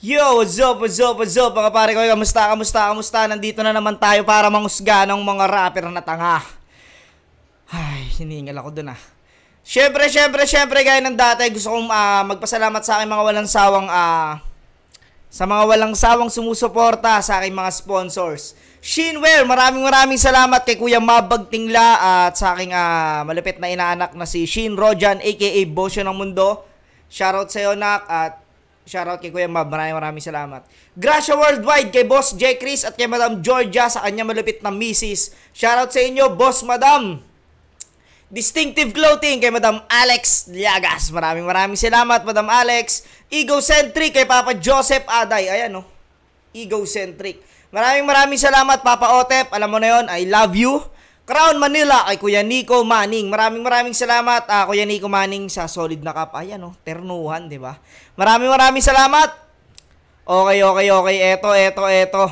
Yo, what's up mga pare ko, kamusta? Nandito na naman tayo para mangusga ng mga rapper na tanga. Ay, hinihingal ako dun ah. Syempre, gaya ng dati, gusto kong magpasalamat sa aking mga walang sawang sumusuporta sa aking mga sponsors. Shinware, maraming salamat kay Kuya Mabagtingla at sa aking malupit na inaanak na si Shin Rojan aka Bosyo ng Mundo. Shoutout sa iyo, Nak, at shoutout kay Kuya Mab, maraming salamat. Gracia Worldwide kay Boss J. Chris at kay Madam Georgia sa kanya malupit na misis. Shoutout sa inyo, Boss Madam. Distinctive Clothing kay Madam Alex Liagas. Maraming salamat, Madam Alex. Egocentric kay Papa Joseph Aday. Ayan oh. Egocentric. Maraming salamat, Papa Otep. Alam mo na yon, I love you. Crown Manila kay Kuya Nico Manning. Maraming salamat, Kuya Nico Manning, sa solid na cup. Ayan oh, ternuhan, di ba? Maraming salamat. Okay. Eto.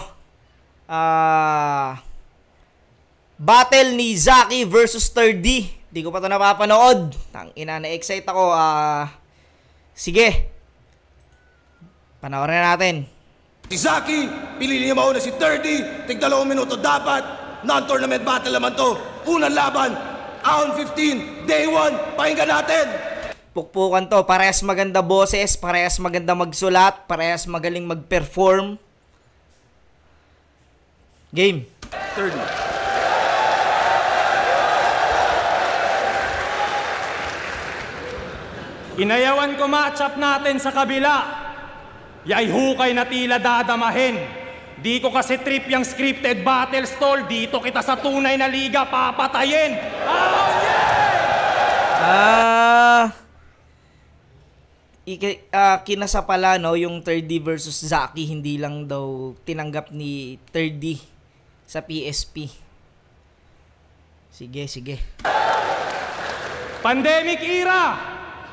Battle ni Zaki versus 3D. Di ko pa ito napapanood. Tangina, na-excite ako. Sige. Panoorin natin. Si Zaki, pinili niya mauna si 30. Tig 2 minuto dapat. Non-tournament battle naman to. Unang laban, round 15, day 1. Pakinggan natin. Pukpukan to. Parehas maganda boses, parehas maganda magsulat, parehas magaling mag-perform. Game. 30. Inayawan ko match-up natin sa kabila. Yay hukay na tila dadamahin. Di ko kasi trip yung scripted battle stall. Dito kita sa tunay na liga papatayin. Oh yeah! Kinasa pala no, yung 3D versus Zaki, hindi lang daw tinanggap ni 3D sa PSP. Sige. Pandemic era!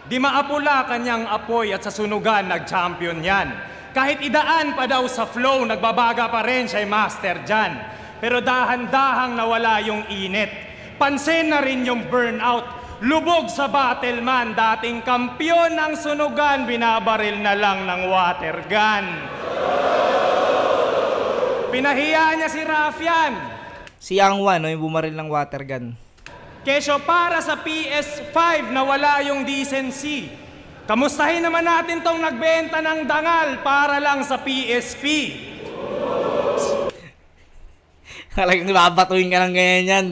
Di maapula kanyang apoy at sa sunugan nag-champion yan. Kahit idaan pa daw sa flow, nagbabaga pa rin siya'y master dyan. Pero dahan-dahang nawala yung init. Pansin na rin yung burnout. Lubog sa battle man, dating kampyon ng sunugan, binabaril na lang ng water gun. Pinahiya niya si Rafian. Si Angwan, no, yung bumaril ng water gun. Kesyo para sa PS5 na wala yung decency. Kamustahin naman natin tong nagbenta ng dangal para lang sa PSP. Talagang babatuin ka ng ganyan yan.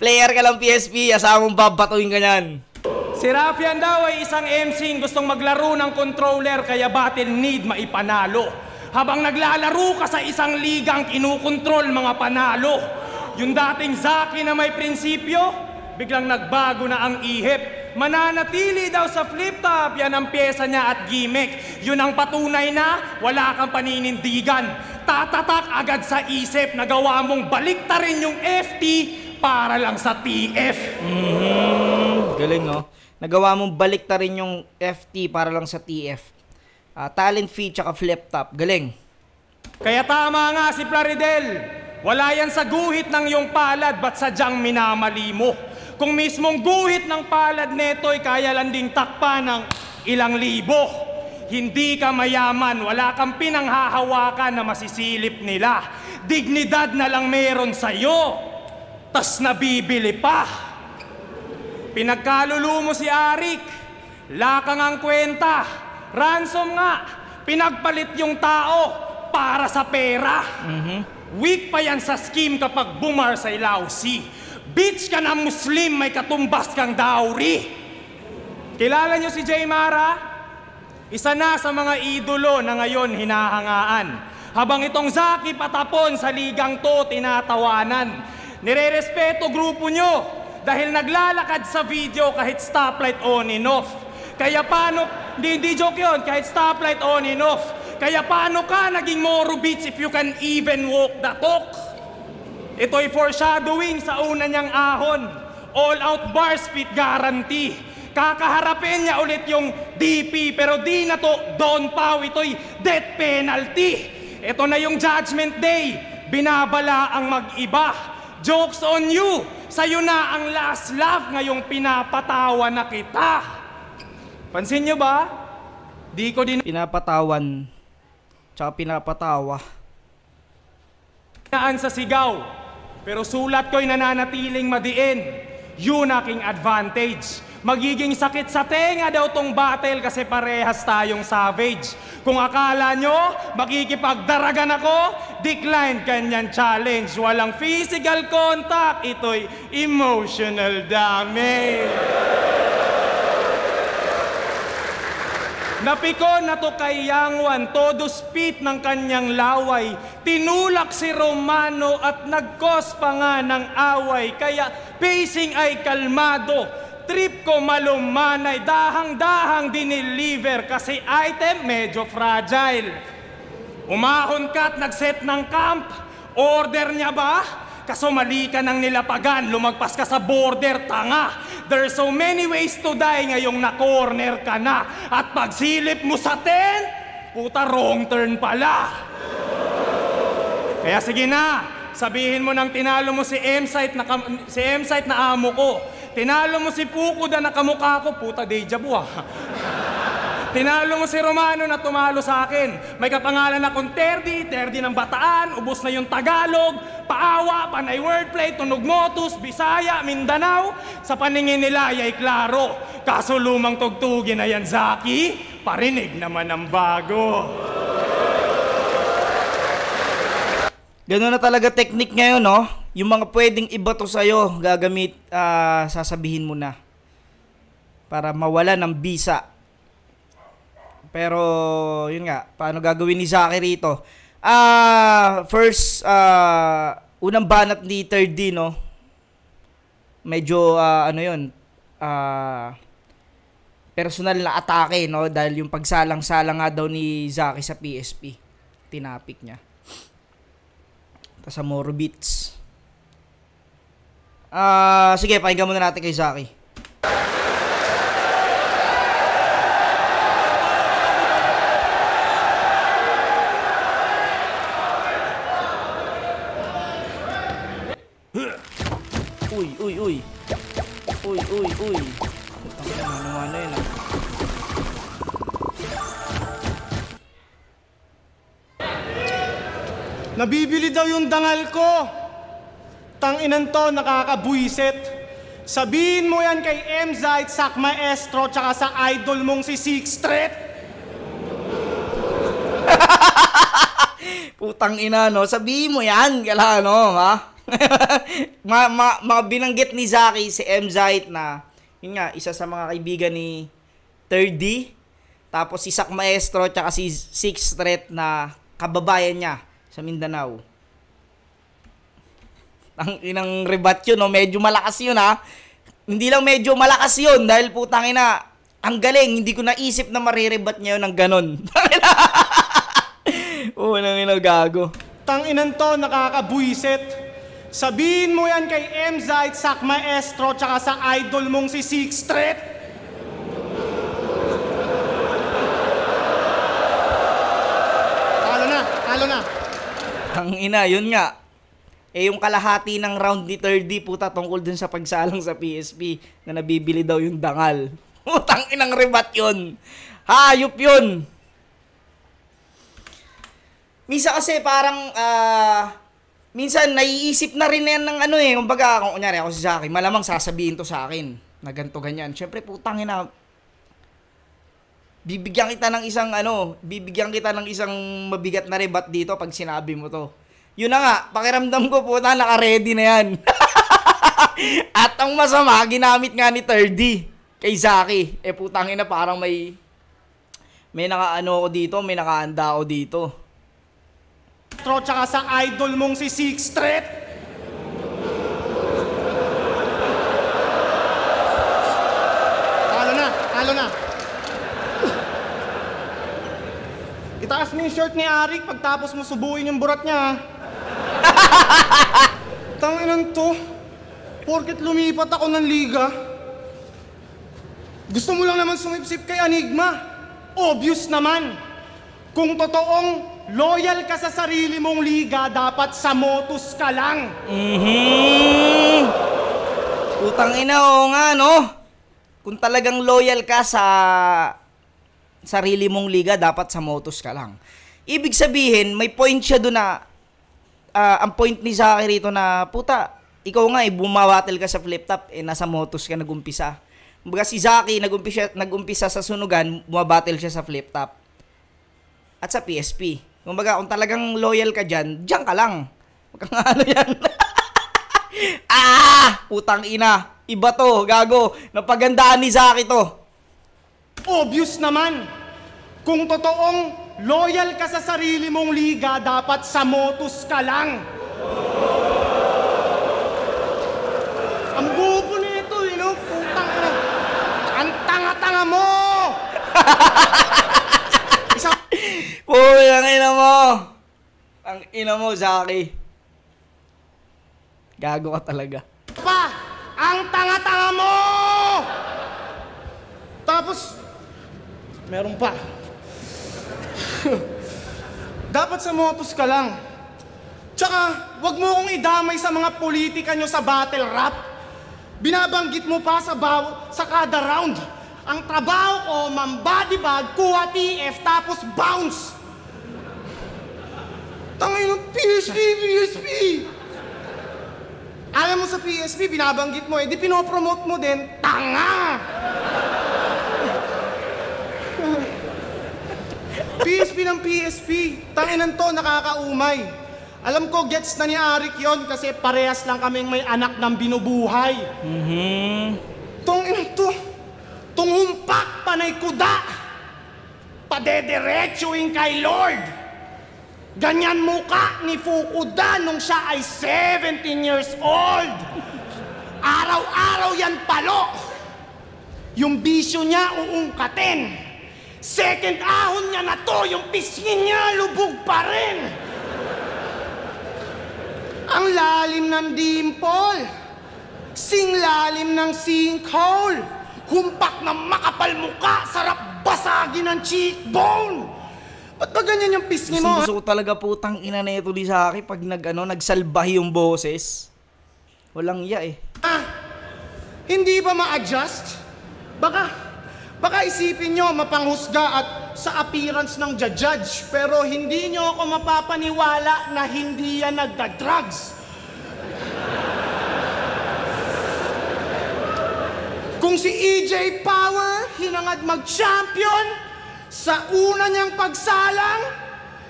Player ka lang PSP, asama mong babatuin ka yan. Si Rafian daw ay isang MC gustong maglaro ng controller kaya battle need maipanalo. Habang naglalaro ka sa isang ligang kinukontrol mga panalo. Yung dating Zaki na may prinsipyo, biglang nagbago na ang ihip. Mananatili daw sa flip top, yan ang pyesa niya at gimmick. Yun ang patunay na wala kang paninindigan. Tatatak agad sa isip, nagawa mong baliktarin yung FT para lang sa TF. Galing no? Nagawa mong baliktarin yung FT para lang sa TF. Talent fee tsaka flip top, galing. Kaya tama nga si Plaridel. Wala yan sa guhit ng iyong palad, ba't sadyang minamali mo? Kung mismong guhit ng palad neto'y kaya lang ding takpa ng ilang libo. Hindi ka mayaman, wala kang pinanghahawakan na masisilip nila. Dignidad na lang meron sa'yo, tas nabibili pa. Pinagkalulu mo si Arik, lakang ang kwenta. Ransom nga, pinagpalit yung tao para sa pera. Weak pa yan sa scheme kapag bumar sa ilawsi. Bitch ka na Muslim, may katumbas kang dowry. Kilala nyo si Jay Mara? Isa na sa mga idolo na ngayon hinahangaan. Habang itong Zaki patapon sa ligang to tinatawanan. Nire-respeto grupo nyo dahil naglalakad sa video kahit stoplight on and off. Kaya paano, hindi joke yun, kahit stoplight on and off. Kaya paano ka naging Moro Beats if you can even walk the talk? Ito'y foreshadowing sa una niyang ahon. All out bar speed guarantee. Kakaharapin niya ulit yung DP pero di na to Don Pau. Ito'y death penalty. Ito na yung judgment day. Binabala ang mag-iba. Jokes on you. Sa'yo na ang last laugh ngayong pinapatawa na kita. Pansin niyo ba? Di ko din pinapatawan Tsaka pinapatawa. Naan sa sigaw, pero sulat ko'y nananatiling madiin. Yun aking advantage. Magiging sakit sa tenga daw tong battle kasi parehas tayong savage. Kung akala nyo, makikipagdaragan ako, decline kanyan challenge. Walang physical contact, ito'y emotional damage. Napikon na to kay Yang Wan, todo speed ng kanyang laway. Tinulak si Romano at nag-cause pa nga ng away. Kaya pacing ay kalmado, trip ko malumanay, dahang-dahang dineliver kasi item medyo fragile. Umahon ka at nag-set ng camp, order niya ba? Kaso mali ka ng nilapagan, lumagpas ka sa border, tanga. There's so many ways to die, ngayong na-corner ka na. At pagsilip mo sa tent, puta wrong turn pala. Kaya sige na, sabihin mo nang tinalo mo si M-Site na amo ko. Tinalo mo si Fukuda na kamukha ko, puta deja vu ah. Tinalo mo si Romano na tumalo sa akin. May kapangalan akong Terdi ng Bataan, ubos na yung Tagalog, Paawa, Panay Wordplay, Tunog Motus, Bisaya, Mindanao. Sa paningin nila ay klaro. Kaso lumang tugtugin na yan, Zaki, parinig naman ang bago. Ganun na talaga technique ngayon, no? Yung mga pwedeng ibato sa'yo, sasabihin mo na. Para mawala ng bisa. Pero, yun nga, paano gagawin ni Zaki rito? First, unang banat ni 3D, no? Medyo, personal na atake, no? Dahil yung pagsalang-salang nga daw ni Zaki sa PSP. Tinapik niya. Tapos sa Moro Beats. Sige, pakinggan muna natin kay Zaki. Uy. Ano yun ah. Nabibili daw yung dangal ko. Tanginan to, nakakabuisit. Sabihin mo yan kay M-Zite, Sak Maestro, tsaka sa idol mong si Six Threat. Putang ina, no? Sabihin mo yan, gala, no? Ha? Mga binanggit ni Zaki si M-Zite na yun nga, isa sa mga kaibigan ni 3D, tapos si Sak Maestro tsaka si Six Threat na kababayan niya sa Mindanao. Ang inang rebat yun, no? Medyo malakas yun, ha? Hindi lang medyo malakas yun dahil putang ina, ang galing, hindi ko naisip na marirebat niya yun ng ganon. Nang ina, gago. Tanginan to, nakakabuisit. Sabihin mo yan kay M-Zite, Sak Maestro, tsaka sa idol mong si Six Threat. Talo na. Ang ina, yun nga. Yung kalahati ng round ni 3D, puta, tungkol dun sa pagsalang sa PSP na nabibili daw yung dangal. Putang inang rebat yun. Hayop yun. Misa kasi parang, minsan, naiisip na rin yan ng kumbaga, kung kunyari ako si Zaki, malamang sasabihin to sa akin, na ganito, ganyan. Siyempre, putang ina, bibigyan kita ng isang mabigat na rebat dito pag sinabi mo to. Yun na nga, pakiramdam ko, puta, naka-ready na yan. At ang masama, ginamit nga ni 3D kay Zaki. Putang ina, parang may naka-ano ko dito, may nakaanda ko dito. Tsaka sa idol mong si Six Threat. Talo na. Itaas mo yung shirt ni Arik pagtapos mo subuin yung burat niya. Tanginan to, porket lumipat ako ng liga, gusto mo lang naman sumipsip kay Enigma. Obvious naman. Kung totoong loyal ka sa sarili mong liga, dapat sa Motus ka lang. Putang ina, oo nga, no? Kung talagang loyal ka sa sarili mong liga, dapat sa Motus ka lang. Ibig sabihin, may point siya doon na, ang point ni Zaki rito na, puta, ikaw nga bumawatel ka sa flip top, nasa motos ka nagumpisa. Kumbaga si Zaki, nagumpisa sa sunugan, bumabattle siya sa flip top. At sa PSP. Kumbaga, kung talagang loyal ka dyan ka lang. Huwag kang ano yan. Putang ina. Iba to, gago. Napagandaan ni Zaki to. Obvious naman. Kung totoong loyal ka sa sarili mong liga, dapat sa motos ka lang. Ang bobo nito, putang ina. Ang tanga-tanga mo! Ang ina mo! Ang ina mo, Zaki. Gago ka talaga. Ang tanga-tanga mo! Tapos, meron pa. Dapat sa motos ka lang. Tsaka, wag mo kong idamay sa mga politika nyo sa battle rap. Binabanggit mo pa sa kada round. Ang trabaho ko, mambody bag, kuha TF, tapos bounce. Tangay ng PSP! Alam mo sa PSP, binabanggit mo, di pinopromote mo din, tanga! PSP ng PSP, tanginan to, nakakaumay. Alam ko, gets na ni Arik yon kasi parehas lang kaming may anak ng binubuhay. Tanginan to, tungumpak panay kuda, padederechoing kay Lord. Ganyan muka ni Fukuda nung siya ay 17 years old. Araw-araw yan palo. Yung bisyo niya uungkatin. Second ahon niya na to, yung pisngi niya lubog pa rin. Ang lalim ng dimple. Sing lalim ng sinkhole. Humpak na makapal muka, sarap basagin ng cheekbone. Ba't ba ganyan yung pisngi mo? Gusto ko talaga putang ina na ito di sa akin pag nagsalbahi yung boses. Walang iya eh. Hindi ba ma-adjust? Baka isipin nyo mapanghusga at sa appearance ng judge, pero hindi nyo ako mapapaniwala na hindi yan nagda-drugs. Kung si EJ Power hinangad mag-champion, sa una niyang pagsalang,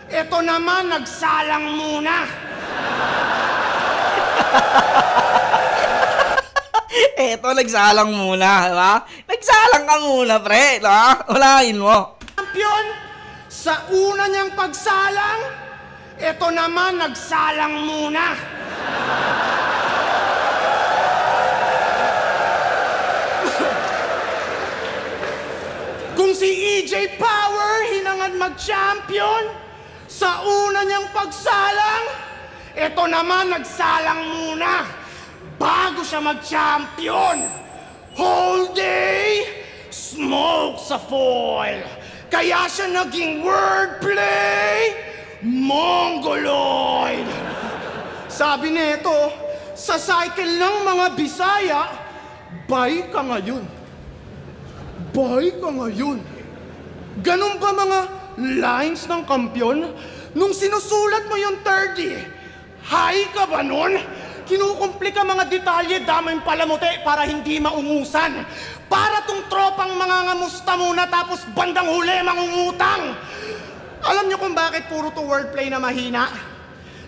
eto naman nagsalang muna. Eto, nagsalang muna, diba? Nagsalang ka muna, pre, diba? Ulahin mo. Champion, sa una niyang pagsalang, eto naman nagsalang muna. Kung si EJ Power hinangad mag-champion, sa una niyang pagsalang, eto naman nagsalang muna bago siya mag-champion. Whole day, smoke sa foil. Kaya siya naging wordplay, mongoloid. Sabi nito, sa cycle ng mga Bisaya, buy ka ngayon. Buy ka ngayon. Ganun ba mga lines ng kampyon? Nung sinusulat mo yung 30, high ka ba nun? Kinukumplika mga detalye, daming palamuti para hindi maungusan. Para tong tropang mga ngamusta muna tapos bandang huli mangungutang. Alam niyo kung bakit puro to wordplay na mahina?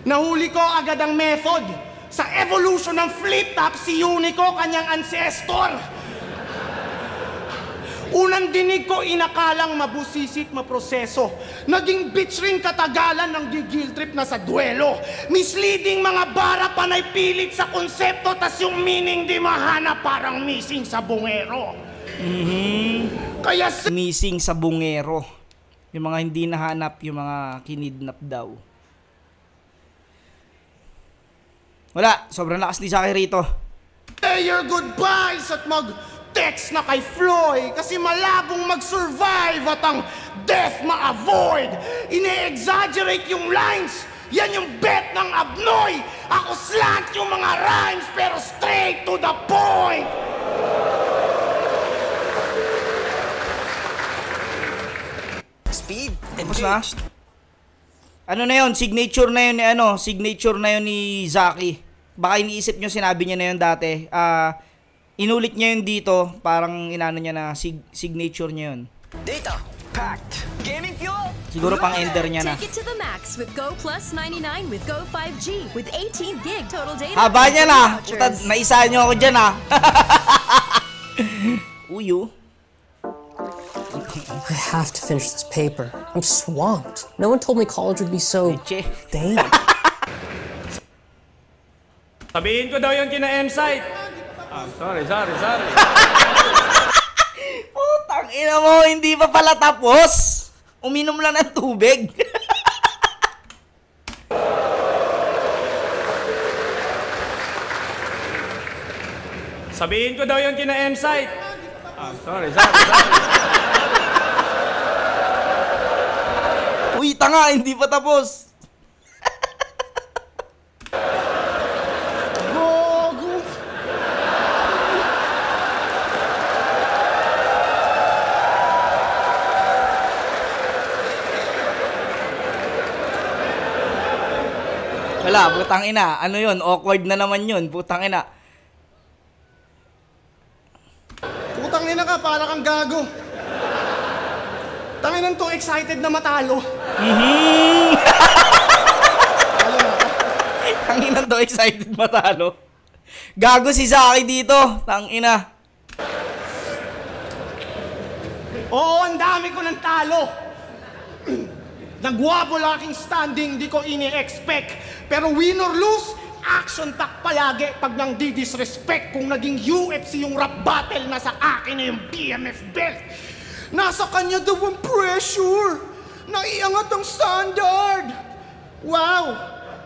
Nahuli ko agad ang method. Sa evolution ng flip top, si Unico kanyang ancestor. Unang dinig ko, inakalang mabusisit maproseso. Naging bitch rin katagalan ng gigil trip na sa duelo. Misleading mga bara panay pilit sa konsepto, tas yung meaning di mahanap parang missing sa bungero. Kaya missing sa bungero. Yung mga hindi nahanap, yung mga kinidnap daw. Wala, sobrang lakas ni Zaki rito. Say your goodbyes at mag-text na kay Floyd kasi malabong mag-survive at ang death ma-avoid. Ine-exaggerate yung lines. Yan yung bet ng Abnoy. Ako slant yung mga rhymes pero straight to the point. Speed Tapos na? Ano na yun, signature na yun ni signature na yun ni Zaki. Baka iniisip nyo sinabi niya na yun dati. Inulit niya yun dito, parang inano niya na signature niya yun. Data packed. Gaming fuel. Siguro pang ender niya na. Take it to the max with Go Plus 99 with Go 5G with 18 gig total data. Haba niya na. Puta, naisa nyo ako dyan Uyo. I have to finish this paper. I'm swamped. No one told me college would be so damn. Sabihin ko daw yung kina M-Site. Sorry. Putang ina mo, hindi pa pala tapos. Uminom lang ng tubig. Sabihin ko daw yung kina M-Site. Sorry. Uy, tanga, hindi pa tapos. Gogo! Wala, putang ina. Ano yun? Awkward na naman yun. Putang ina. Putang ina ka, para kang gago. Tanginan tong excited na matalo. Tanginan to, excited matalo. Gago si Zaki dito. Tangina. Oo, ang dami ko ng talo. Nagwabol aking standing, di ko ini-expect. Pero win or lose, action pack palagi pag nang di-disrespect. Kung naging UFC yung rap battle, nasa akin na yung BMF belt. Nasa kanya daw ang pressure. Naiangat ang standard. Wow,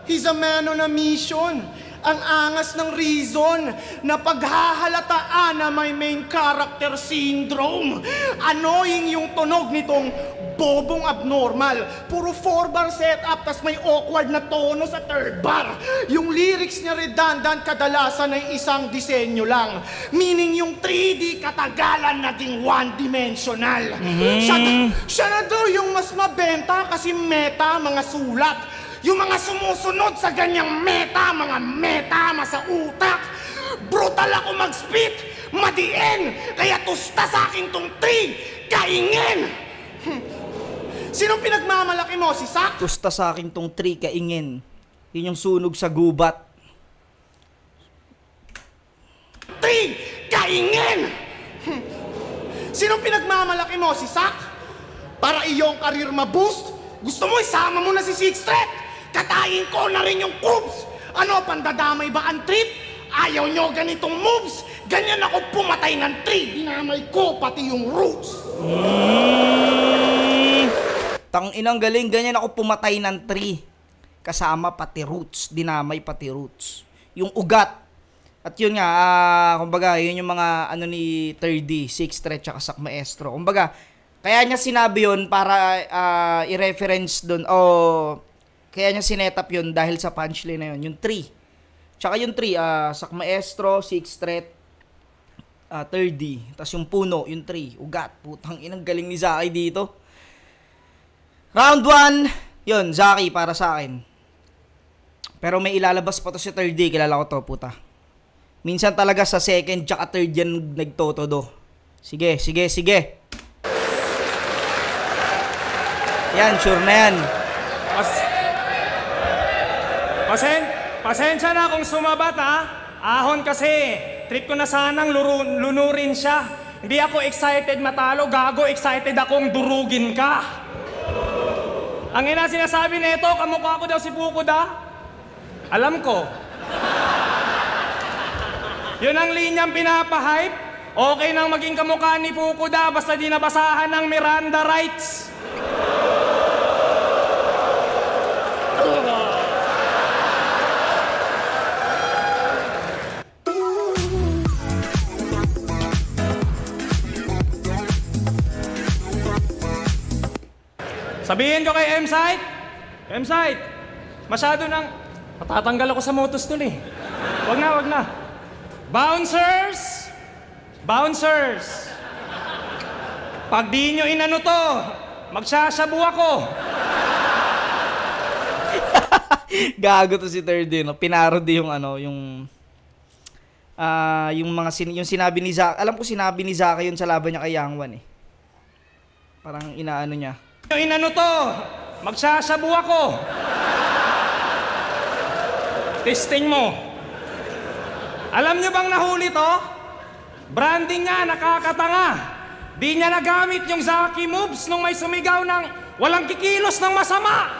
he's a man on a mission. Ang angas ng reason na paghahalataan na may main character syndrome. Annoying yung tunog nitong bobong abnormal. Puro 4-bar setup, tas may awkward na tono sa 3rd bar. Yung lyrics niya redundant, kadalasan ay isang disenyo lang. Meaning yung 3D katagalan naging one-dimensional. Siya na daw yung mas mabenta kasi meta mga sulat. Yung mga sumusunod sa ganyang meta, mga metama sa utak. Brutal ako mag-spit, madiin, kaya tusta sa akin tong 3, kaingin. Sinong pinagmamalaki mo, si Sak? Tusta sa akin tong 3, kaingin. Yun yung sunog sa gubat. 3, kaingin. Sinong pinagmamalaki mo, si Sak? Para iyong karir ma-boost, gusto mo isama mo na si Six Threat. Katayin ko na rin yung Cubs. Ano, pandadamay ba ang trip? Ayaw nyo ganitong moves. Ganyan ako pumatay ng 3. Dinamay ko pati yung Roots. Tanginang galing, ganyan ako pumatay ng 3. Kasama pati Roots. Dinamay pati Roots. Yung ugat. At yun nga, kumbaga, yun yung mga ano ni 3D, Six Threat, tsaka Sak Maestro. Kumbaga, kaya niya sinabi yun para i-reference dun, kaya niya sinetup yun dahil sa punchline na yun, yung 3. Tsaka yung 3, Sak Maestro, Six Threat, 3D. Tapos yung puno, yung 3, ugat. Putang inang galing ni Zaki dito. Round 1, yun, Zaki para sa akin. Pero may ilalabas pa to si 3D, kilala ko to, puta. Minsan talaga sa second tsaka third yan nagtotodo. Sige. Yan, sure na yan. Pasensya na kung sumabat ha. Ahon kasi. Trip ko na sanang lunurin siya. Hindi ako excited matalo. Gago, excited akong durugin ka. Ang ina sinasabi nito, kamukha ko daw si Fukuda. Alam ko. Yun ang linyang pinapahype. Okay nang maging kamukha ni Fukuda basta di nabasahan ng Miranda rights. Sabihin ko kay M-Site, masyado nang patatanggal ako sa motos tuloy. Wag na. Bouncers! Pag di nyo inano to, magsashabu ako. Gago to si Third no. Pinarody yung ano, yung mga yung sinabi ni Zack. Alam ko sinabi ni Zack yun sa laban niya kay Yangwan eh. Parang inaano niya. Inano to? Magsasabu ako. Testing mo. Alam niyo bang nahuli to? Branding nga, nakakatanga. Di niya nagamit yung Zaki moves nung may sumigaw ng walang kikilos ng masama.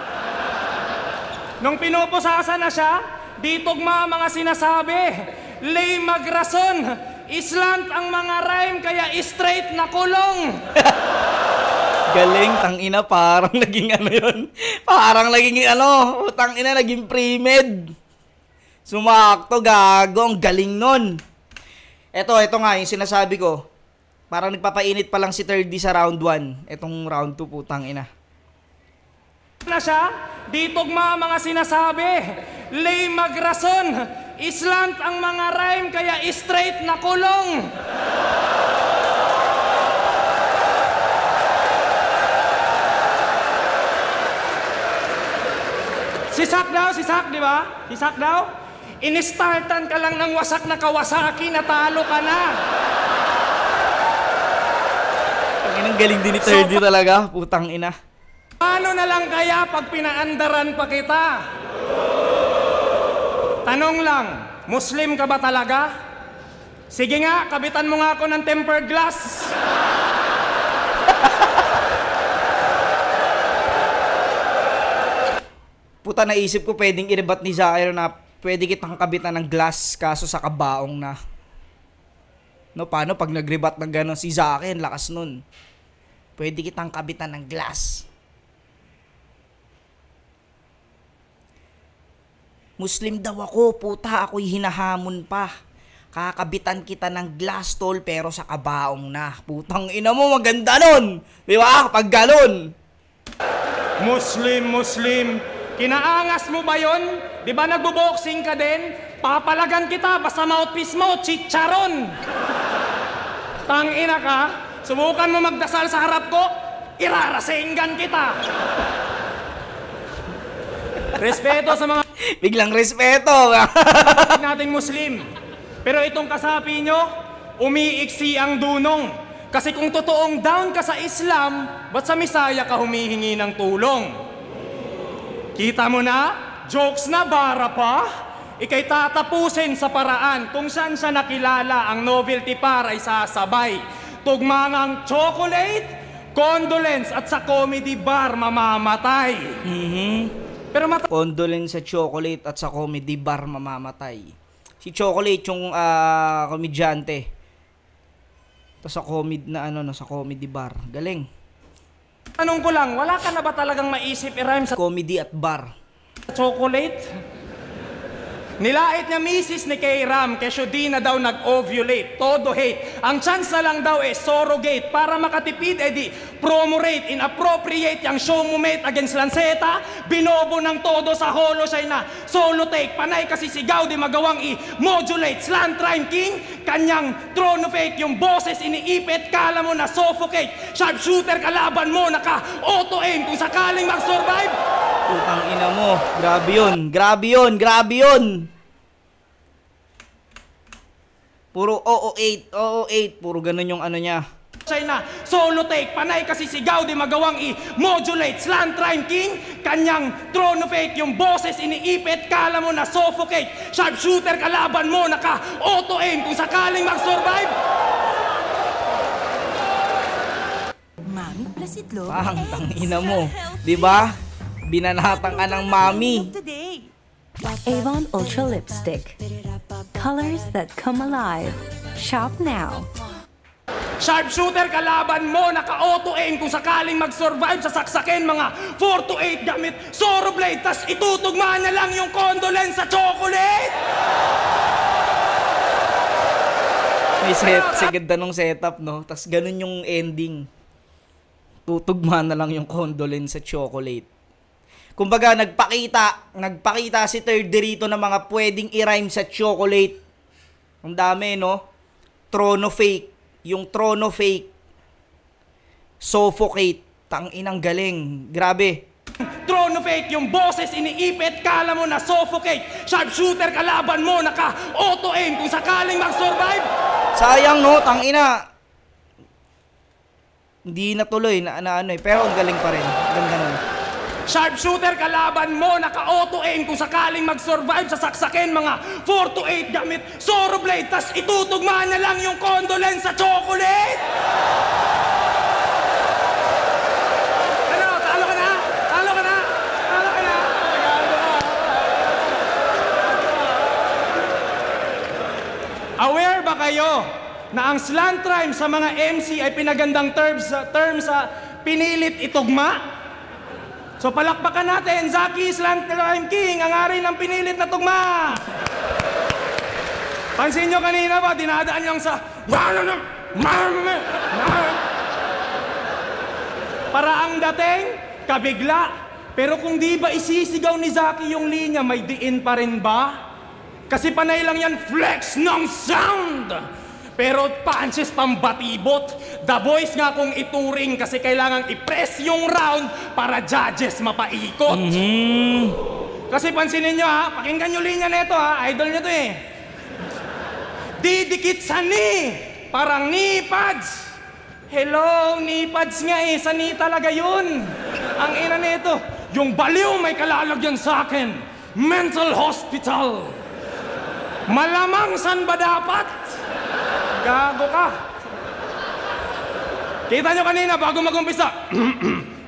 Nung pinupusasa na siya, di tugma mga sinasabi. Lay magrason, islant ang mga rhyme kaya straight na kulong. Galing, tangina, parang naging ano yun. Parang naging ano, tangina, naging pre-med. Sumakto, gago, ang galing nun. Ito nga, yung sinasabi ko. Parang nagpapainit pa lang si Third sa round 1. Etong round 2, putang ina. Na siya, di tugma mga sinasabi. Lay magrason, islant ang mga rhyme kaya straight na kulong. Si Zack, di ba? Si Zack daw, inistartan ka lang ng wasak na Kawasaki, natalo ka na. Ang galing din ni Third talaga, putang ina. Paano na lang kaya pag pinaandaran pa kita? Tanong lang, Muslim ka ba talaga? Sige nga, kabitan mo nga ako ng tempered glass. Puta, naisip ko pwedeng i-rebat ni Zaire na pwede kitang kabitan ng glass kaso sa kabaong na. No, paano pag nag-rebat ng gano'n si Zaire, lakas nun. Pwede kitang kabitan ng glass. Muslim daw ako, puta, ako'y hinahamon pa. Kakabitan kita ng glass tol pero sa kabaong na. Putang ina mo, maganda nun. Di ba? Pag galon. Muslim. Kinaangas mo ba yun? Di ba nagbo-boxing ka din? Papalagan kita, basta mouthpiece mo, chicharon. Tangina ka, subukan mo magdasal sa harap ko, irarasenggan kita. Respeto sa mga Biglang respeto. nating Muslim. Pero itong kasapi nyo, umiiksi ang dunong. Kasi kung totoong down ka sa Islam, ba't sa Misaya ka humihingi ng tulong? Kita mo na? Jokes na, bara pa? Ika'y tatapusin sa paraan kung saan siya nakilala ang novelty para isasabay. Tugmangang chocolate, condolence at sa comedy bar mamamatay. Pero Condolence sa chocolate at sa comedy bar mamamatay. Si Chocolate yung komedyante. Tapos sa sa comedy bar. Galing. tanong ko lang, wala ka na ba talagang maisip i-rhyme sa Comedy at bar. chocolate? Nilait niya misis ni kay Ram, kesyo di na daw nag-ovulate, todo hate. Ang chance na lang daw surrogate, para makatipid edi promo rate, inappropriate yung show mo mate against Lanceta, binobo ng todo sa holo siya na solo take, panay kasi sigaw di magawang i-modulate, slant rhyme king, kanyang trono fake, yung boses iniipit, kala mo na suffocate, sharpshooter kalaban mo, naka-auto aim, kung sakaling mag-survive, Putang ina mo. Grabe yun. Puro 008, puro ganun yung ano niya. China, solo take, panay kasi sigaw di magawang i-modulate, slant rhyme king, kanyang trono fake, yung boses iniipit, kala mo na suffocate, sharpshooter kalaban mo, naka-auto aim, kung sakaling mag-survive. Mami plus itlog. Pang, tangina mo. Diba? Binanatang ka ng mami. Avon Ultra Lipstick. Colors that come alive. Shop now. Sharpshooter kalaban mo, naka-auto aim, kung sakaling mag-survive sa saksakin, mga 4 to 8 gamit Zorro Blade, tas itutugma na lang yung condolence sa chocolate! May ganda nung setup, no? Tas ganun yung ending. Tutugma na lang yung condolence sa chocolate. Kumbaga, nagpakita si Third rito ng mga pwedeng i-rhyme sa chocolate. Ang dami, no? Trono fake. Yung trono fake. Suffocate. Tanginang galing. Grabe. Drone fake, yung boses iniipit, kala mo na suffocate. Sharpshooter, kalaban mo, naka-auto-aim kung sakaling mag-survive. Sayang no, tangina. Hindi natuloy na ano eh, pero ang galing pa rin. Ganda nun. Sharpshooter, kalaban mo, naka-auto-aim kung sakaling mag-survive sa saksakin, mga 4 to 8 gamit Zoro Blade, tas itutugma na lang yung condolence sa chocolate! Ano? Talo ka na? Talo ka na? Talo ka na? Aware ba kayo na ang slant rhyme sa mga MC ay pinagandang term sa pinilit itugma? So palakpakan natin, Zaki Slant Rhyme King, ang ari ng pinilit na tugma. Pansin nyo kanina ba, dinadaan lang sa... Para ang dating, kabigla. Pero kung di ba isisigaw ni Zaki yung linya, may diin pa rin ba? Kasi panay lang yan, flex ng sound. Pero punches pambatibot. The Voice nga kung ituring kasi kailangang i-press yung round para judges mapaikot. Kasi pansinin nyo ha, pakinggan nyo linya neto ha, idol nyo to eh. Didikit sa ni, parang ni pads. Hello, ni pads nga eh, sa ni talaga yun. Ang ina neto, yung baliw may kalalagyan sa akin. Mental hospital. Malamang san ba dapat? Gago ka. Kita nyo kanina bago mag-umpisa.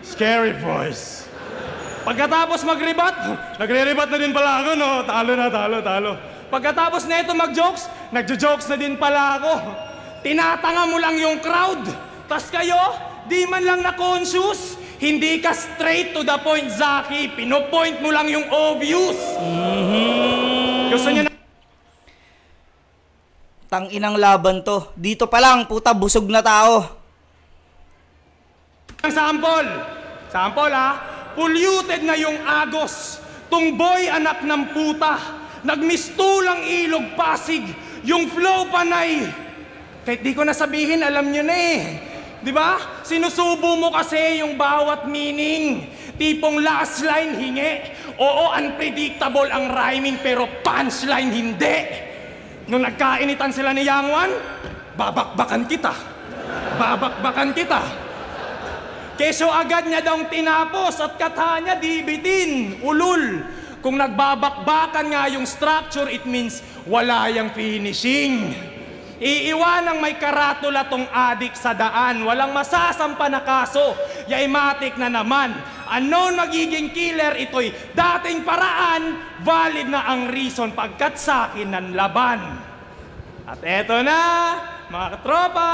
Scary voice. Pagkatapos mag-rebat, nagre-rebat na din pala ako, no? Talo na, talo. Pagkatapos na ito mag-jokes, nagjo-jokes na din pala ako. Tinatanga mo lang yung crowd. Tas kayo, di man lang na-conscious. Hindi ka straight to the point, Zaki. Pinopoint mo lang yung obvious. Gusto nyo na... Tang-inang laban to. Dito pa lang, puta, busog na tao. Sample ha. Polluted na yung Agos. Tungboy anak ng puta. Nagmistulang ilog Pasig. Yung flow panay. Kahit di ko nasabihin, alam nyo na eh. Di ba? Sinusubo mo kasi yung bawat meaning. Tipong last line hingi. Oo, unpredictable ang rhyming pero punchline hindi. Nung nagkainitan sila ni Yang Wan, babakbakan kita. Keso agad niya daw tinapos at kata niya di bitin, ulul. Kung nagbabakbakan nga yung structure, it means wala yung finishing. Iiwanang may karatula tong adik sa daan, walang masasampa na kaso, yaimatik na naman. Unknown magiging killer, ito'y dating paraan, valid na ang reason pagkat sa akin ng laban. At eto na, mga katropa,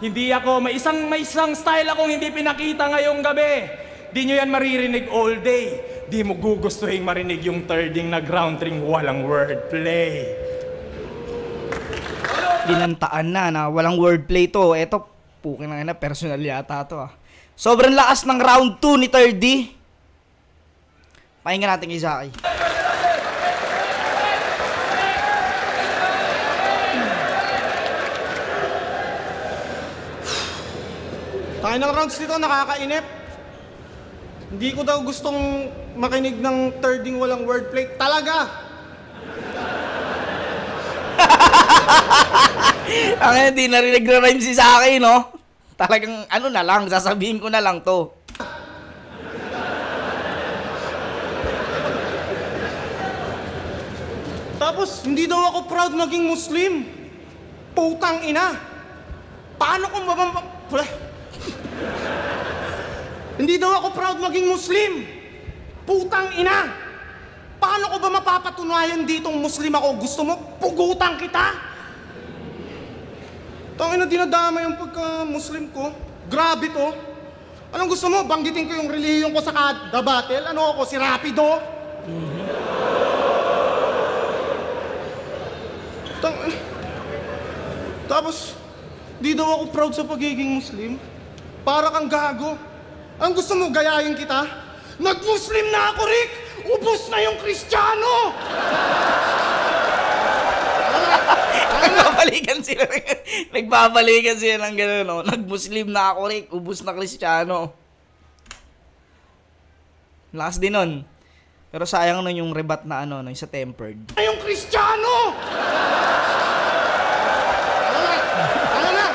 hindi ako, may isang style akong hindi pinakita ngayong gabi. Di nyo yan maririnig all day. Di mo gugustuhin marinig yung thirding na ground ring walang wordplay. Dinantaan na walang wordplay to. Eto, pukin na personal yata to ah. Sobrang lakas ng round 2 ni 3D. Pakinggan natin kay Zaki. Tayo ng rounds dito, nakakainip. Hindi ko daw gustong makinig ng thirding walang wordplay. Talaga! Ang hindi narinig na rhyme si Zaki, no? Talagang ano na lang, sasabihin ko na lang to. Tapos, hindi daw ako proud maging Muslim. Putang ina. Paano kung Hindi daw ako proud maging Muslim. Putang ina. Paano ko ba mapapatunayan ditong Muslim ako? Gusto mo, pugutan kita? Tangina, dinadama yung pagka-Muslim ko. Grabe to. Anong gusto mo? Banggitin ko yung relihiyon ko sa The Battle? Ano ako, si Rapido? Tapos, di daw ako proud sa pagiging Muslim. Para kang gago. Ang gusto mo, gayahin kita? Nag-Muslim na ako, Rick! Ubus na yung Kristiyano! Nagbabalikan sila ng gano'n, no? Nag-Muslim na ako, Rick. Ubus na Kristiyano. Lakas din nun. Pero sayang nun yung rebat na ano, yung sa tempered. Yung Kristiyano! Ano na!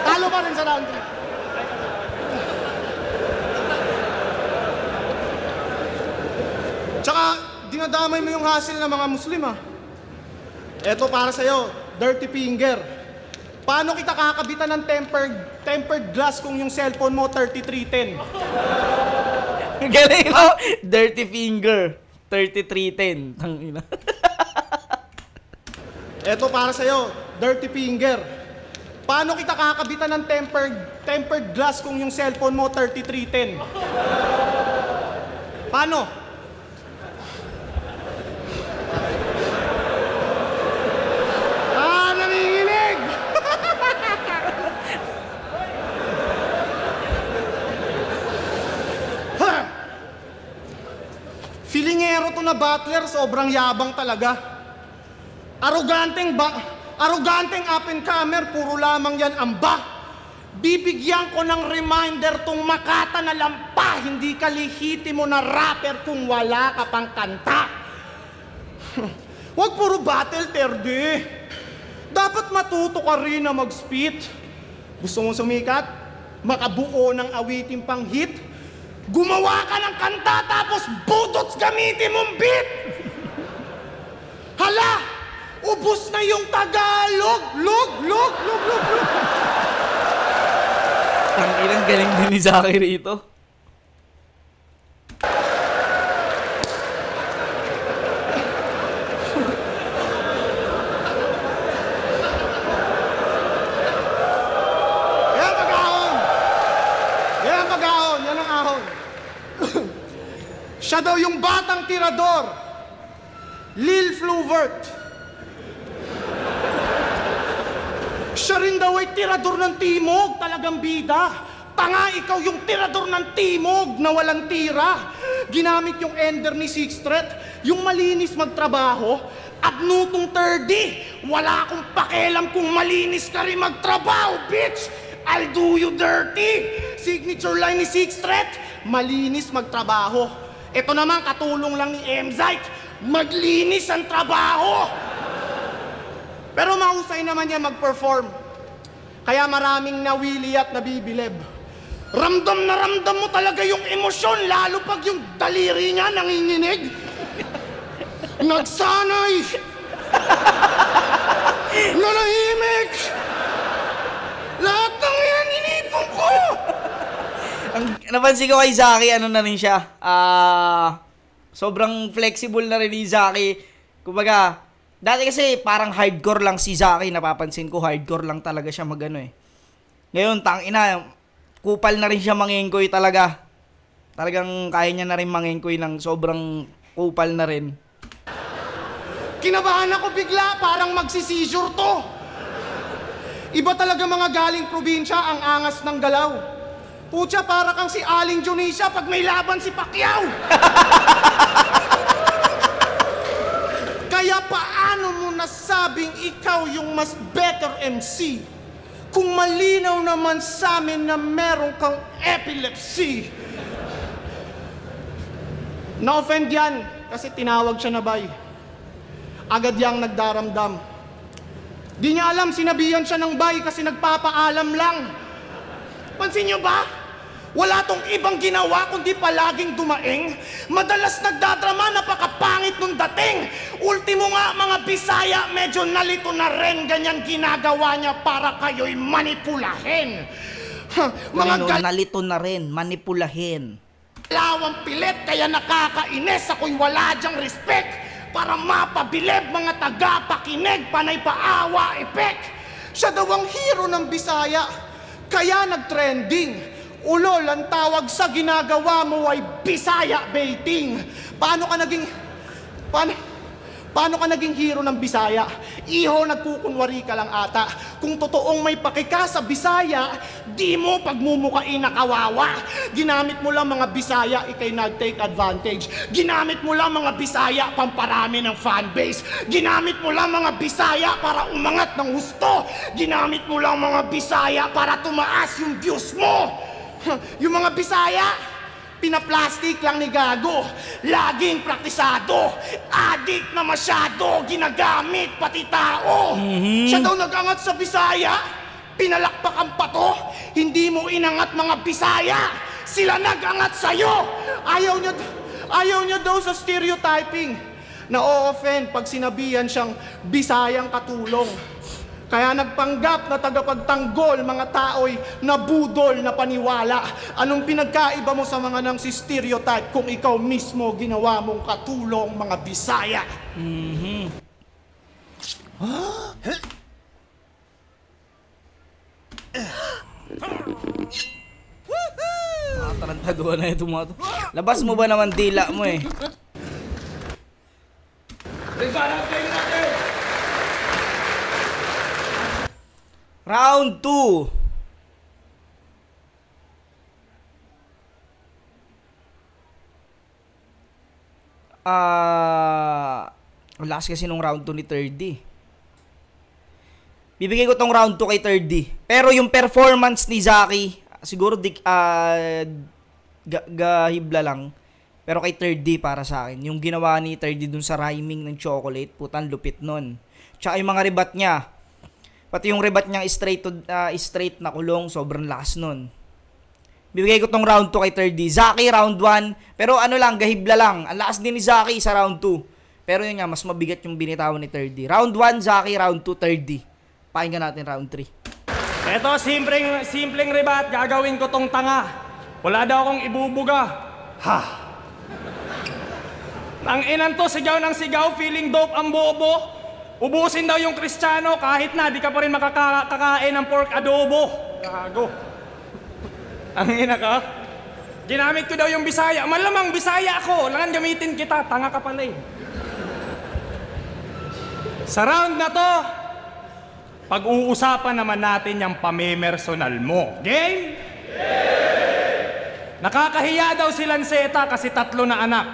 Talo pa rin sa round 3. Tsaka, dinadamay mo yung hassle ng mga Muslim, ah. Eto para sa'yo, dirty finger. Paano kita kakabitan ng tempered glass kung yung cellphone mo 3310? Galing no? Dirty finger. 3310. Tangina. Eto para sa'yo, dirty finger. Paano kita kakabitan ng tempered glass kung yung cellphone mo 3310? Paano? Nanginginig! Filingero to na Butler, sobrang yabang talaga. Aroganteng up and comer, puro lamang yan amba. Bibigyan ko ng reminder tong Makata na lampa, hindi ka lehitimo na rapper kung wala ka pang kanta. Huwag puro battle, Terde. Dapat matuto ka rin na mag-spit. Gusto mong sumikat? Makabuo ng awiting pang hit? Gumawa ka ng kanta tapos budots gamitin mong beat! Hala! Ubus na yung Tagalog! Log! Ang ilang galing din ni Zaki rito. Yan ang ahon. Siya daw yung batang tirador. Lil Fluvert. Siya rin daw ay tirador ng timog, talagang bida. Tanga, ikaw yung tirador ng timog na walang tira. Ginamit yung ender ni Sixth Threat, yung malinis magtrabaho, abnutong 30. Wala akong pakialam kung malinis ka rin magtrabaho, bitch! I'll do you dirty! Signature line ni Sixth Threat, malinis magtrabaho. Ito naman, katulong lang ni Emzite, maglinis ang trabaho! Pero mahusay naman niya mag-perform. Kaya maraming nawili at nabibilib. Ramdam na ramdam mo talaga yung emosyon, lalo pag yung daliri niya nanginginig. Nagsanay! Nanahimik! Lahat ng yan inipon ko! Ang napansin ko kay Zaki, ano na rin siya, sobrang flexible na rin ni Zaki. Kumbaga, dati kasi parang hardcore lang si Zaki, napapansin ko hardcore lang talaga siya magano eh. Ngayon, tangina, kupal na rin siya mangengkoy talaga. Talagang kaya niya na rin mangengkoy ng sobrang kupal na rin. Kinabahan ako bigla, parang magsisizure to. Iba talaga mga galing probinsya ang angas ng galaw. Pucha, para kang si Aling Dionisia pag may laban si Pacquiao. Kaya paano mo nasabing ikaw yung mas better MC kung malinaw naman sa amin na meron kang epilepsy? Na-offend yan kasi tinawag siya na bay. Agad yang nagdaramdam. Di niya alam, sinabihan siya ng bay kasi nagpapaalam lang. Pansin niyo ba? Wala tong ibang ginawa kundi palaging dumaing. Madalas nagdadrama, napakapangit nung dating. Ultimo nga mga Bisaya, medyo nalito na rin. Ganyan ginagawa niya para kayo'y manipulahin. Nalito na rin, manipulahin. Lawang pilit, kaya nakakainis. Ako'y wala dyang respect. Para mapabilib mga tagapakinig, panay paawa, epek. Siya daw ang hero ng Bisaya. Kaya nag-trending. Ulol, ang tawag sa ginagawa mo ay Bisaya baiting. Paano ka naging hero ng Bisaya? Iho, nagkukunwari ka lang ata. Kung totoong may pakika sa Bisaya, di mo pagmumukain na kawawa. Ginamit mo lang mga Bisaya, ikay nag-take advantage. Ginamit mo lang mga Bisaya, pamparami ng fanbase. Ginamit mo lang mga Bisaya para umangat ng husto. Ginamit mo lang mga Bisaya para tumaas yung views mo. Yung mga Bisaya, pinaplastic lang ni Gago. Laging praktisado. Adik na masyado, ginagamit pati tao. Siya daw nag-angat sa Bisaya. Pinalakpak ang pato. Hindi mo inangat mga Bisaya. Sila nag-angat sa'yo. Ayaw niya daw sa stereotyping. Na-o-offend pag sinabihan siyang Bisayang katulong. Kaya nagpanggap na tagapagtanggol mga tao'y nabudol na paniwala. Anong pinagkaiba mo sa mga nang si stereotype kung ikaw mismo ginawa mong katulong mga Bisaya? Tarantaduhan na ito mga to. Labas mo ba naman dila mo eh? Round 2. Last kasi nung round 2 ni 3D. Bibigay ko tong round 2 kay 3D. Pero yung performance ni Zaki, siguro gahibla lang. Pero kay 3D para sa akin. Yung ginawa ni 3D dun sa rhyming ng chocolate, putang lupit nun. Tsaka yung mga rebat niya. Pati yung rebat niyang straight na kulong, sobrang lakas nun. Bibigay ko tong round 2 kay 3D. Zaki round 1, pero ano lang, gahibla lang. Ang lakas din ni Zaki sa round 2. Pero yun nga, mas mabigat yung binitawan ni 3D. Round 1, Zaki, round 2, 3D. Pakinggan natin round 3. Eto, simpleng rebat, gagawin ko tong tanga. Wala daw akong ibubuga. Ha! Ang inan to, sigaw ng sigaw, feeling dope ang bobo. Ubusin daw yung Kristiyano kahit na di ka pa rin makakakain ng pork adobo. Gago. Ang ina ka. Ginamit ko daw yung Bisaya. Malamang Bisaya ako. Langan gamitin kita. Tanga ka pala eh. Sa round na to, pag-uusapan naman natin yung pamemersonal mo. Game? Nakakahiya daw si Lanceta kasi 3 na anak.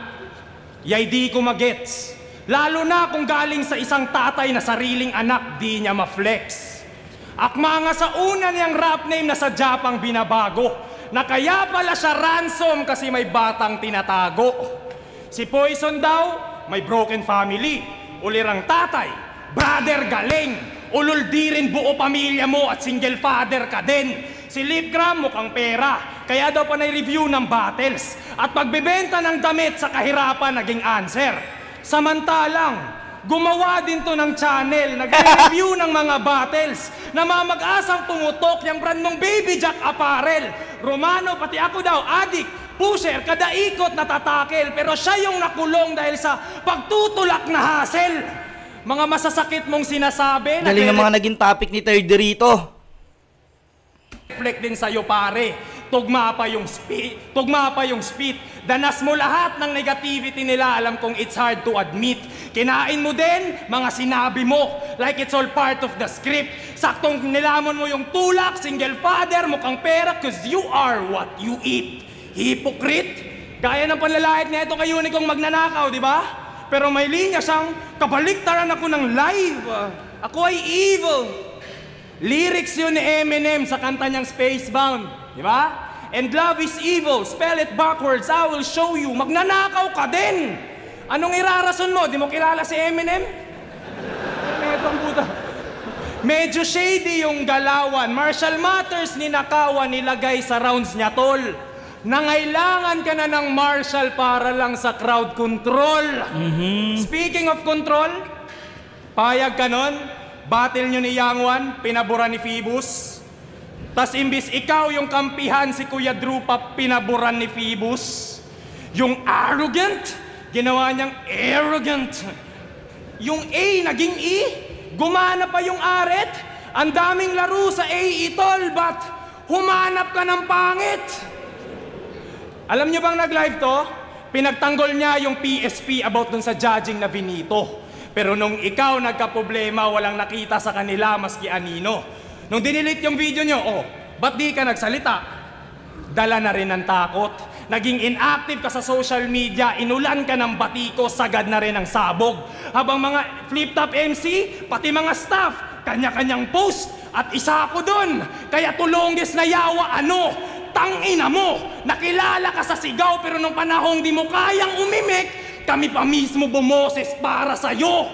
Yay di ko magets. Lalo na kung galing sa isang tatay na sariling anak, di niya ma-flex. Akma nga sa una niyang rap name na sa Japang binabago, na kaya pala siya ransom kasi may batang tinatago. Si Poison daw, may broken family, ulirang tatay, brother galing, ulul di rin buo pamilya mo at single father ka din. Si Lipgram mukhang pera, kaya daw pa na-review ng battles, at pagbebenta ng damit sa kahirapan naging answer. Samantalang, gumawa din to ng channel, nag-review ng mga battles, na mamag-asang pumutok yung brand ng Baby Jack Apparel. Romano, pati ako daw, adik, pusher, kada ikot natatakel, pero siya yung nakulong dahil sa pagtutulak na hassle. Mga masasakit mong sinasabi. Galing ng mga naging topic ni 3D rito. Reflect din sa'yo pare. Tugma pa yung spit. Danas mo lahat ng negativity nila. Alam kong it's hard to admit. Kinain mo din mga sinabi mo. Like it's all part of the script. Saktong nilamon mo yung tulak, single father, mukhang pera, cause you are what you eat. Hypocrite. Gaya ng panlalait na ito kay Unicong magnanakaw, di ba? Pero may linya siyang, kabaliktaran ako ng live. Ako ay evil. Lyrics yun ni Eminem sa kanta niyang Spacebound. Di ba? And love is evil. Spell it backwards. I will show you. Magnanakaw ka din. Anong irarason mo? Di mo kilala si Eminem? Etong puta. Medyo shady yung galawan. Martial Matters ninakawan nilagay sa rounds niya, tol. Nangailangan ka na ng martial para lang sa crowd control. Speaking of control, payag ka nun? Battle nyo ni Young One, pinabura ni Phoebus. Tas imbis ikaw yung kampihan, si Kuya Drupa, pinaburan ni Phoebus. Yung arrogant, ginawa niyang arrogant. Yung A naging E, gumana pa yung aret. Ang daming laro sa A itol, but humanap ka ng pangit. Alam niyo bang nag-live to? Pinagtanggol niya yung PSP about dun sa judging na Vinito. Pero nung ikaw nagka-problema, walang nakita sa kanila maski anino. Nung dinilit yung video nyo, ba't di ka nagsalita? Dala na rin ng takot. Naging inactive ka sa social media, inulan ka ng batiko, sagad na rin ang sabog. Habang mga flip-top MC, pati mga staff, kanya-kanyang post. At isa ako dun, kaya tulongges na yawa, Tangina mo! Nakilala ka sa sigaw pero nung panahong di mo kayang umimik, kami pa mismo bumoses para sa'yo!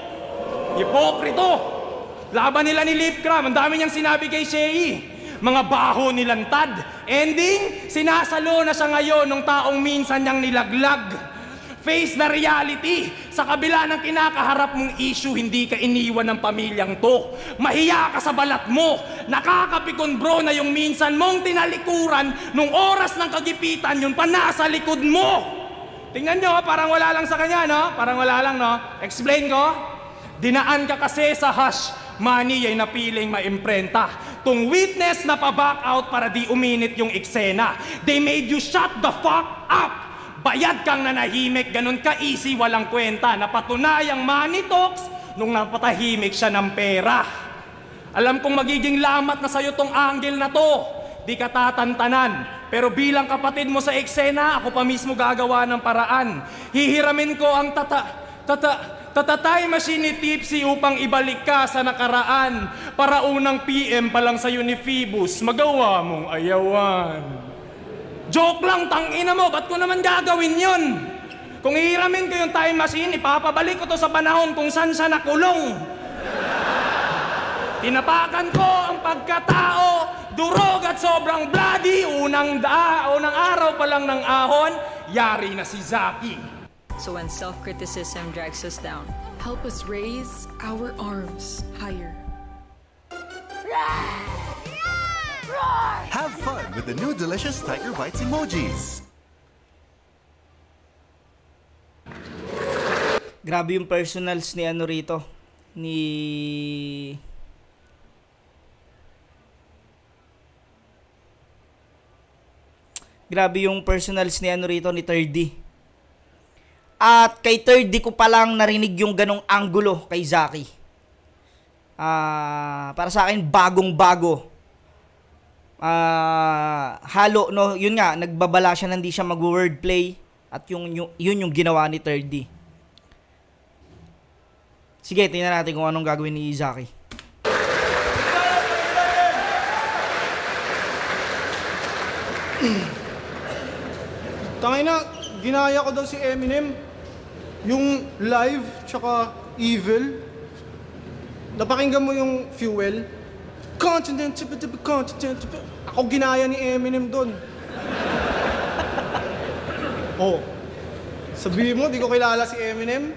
Hipokrito! Laban nila ni Lipcram, ang dami niyang sinabi kay Shei. Mga baho nilantad. Ending, sinasalo na siya ngayon ng taong minsan niyang nilaglag. Face the reality. Sa kabila ng kinakaharap mong issue, hindi ka iniwan ng pamilyang to. Mahiya ka sa balat mo. Nakakapikon bro na yung minsan mong tinalikuran nung oras ng kagipitan, yun pa nasa likod mo. Tingnan nyo, parang wala lang sa kanya, no? Parang wala lang, no? Explain ko. Dinaan ka kasi sa hash money ay napiling maimprenta. Tung witness na pa-back out para di uminit yung eksena. They made you shut the fuck up. Bayad kang nanahimik, ganun ka easy, walang kwenta. Napatunayang money talks nung napatahimik siya ng pera. Alam kong magiging lamat na sa'yo tong angle na to. Di ka tatantanan. Pero bilang kapatid mo sa eksena, ako pa mismo gagawa ng paraan. Hihiramin ko ang tatatay machine ni Tipsy upang ibalik ka sa nakaraan. Para unang PM pa lang sa'yo ni Phoebus, magawa mong ayawan. Joke lang, tangina mo, ba't ko naman gagawin yun? Kung ihiramin ko yung time machine, ipapabalik ko to sa panahon kung saan siya nakulong. Tinapakan ko ang pagkatao, durog at sobrang bloody, unang araw pa lang ng ahon, yari na si Zaki. So when self-criticism drags us down, help us raise our arms higher. Have fun with the new delicious Tiger Bites emojis. Grabe yung personals ni ano rito. Grabe yung personals ni ano rito, ni 3D. At kay 3D ko palang narinig yung ganong anggulo kay Zaki. Para sa akin, bagong-bago. Halo, no? Yun nga, nagbabala siya na hindi siya mag-wordplay. At yun yung ginawa ni 3D. Sige, tingnan natin kung anong gagawin ni Zaki. Tangina, ginaya ko daw si Eminem. Yung live, tsaka evil. Napakinggan mo yung Fuel. Ako ginaya ni Eminem doon. Oh, sabihin mo, di ko kilala si Eminem?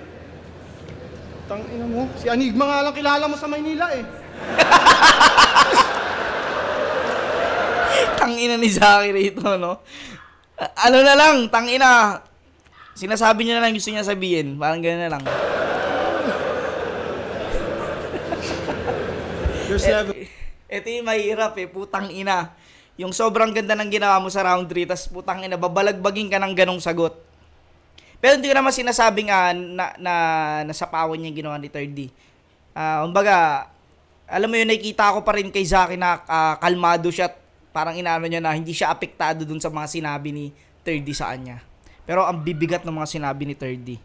Tangina mo, si Anigma nga lang kilala mo sa Maynila eh. Tangina ni Zaki rito, no? Ano na lang, tangina. Sinasabi niya na lang gusto niya sabihin. Parang gano'n na lang. Ito yung mahirap eh, putang ina. Yung sobrang ganda ng ginawa mo sa round 3, tas putang ina, babalagbagin ka ng ganong sagot. Pero hindi ko naman sinasabing nasapawan niya yung ginawa ni 3D. Kumbaga, alam mo yun, nakikita ko pa rin kay Zaki na kalmado siya. Parang inaano niya na hindi siya apektado dun sa mga sinabi ni 3D sa kanya. Pero ang bibigat ng mga sinabi ni 3D.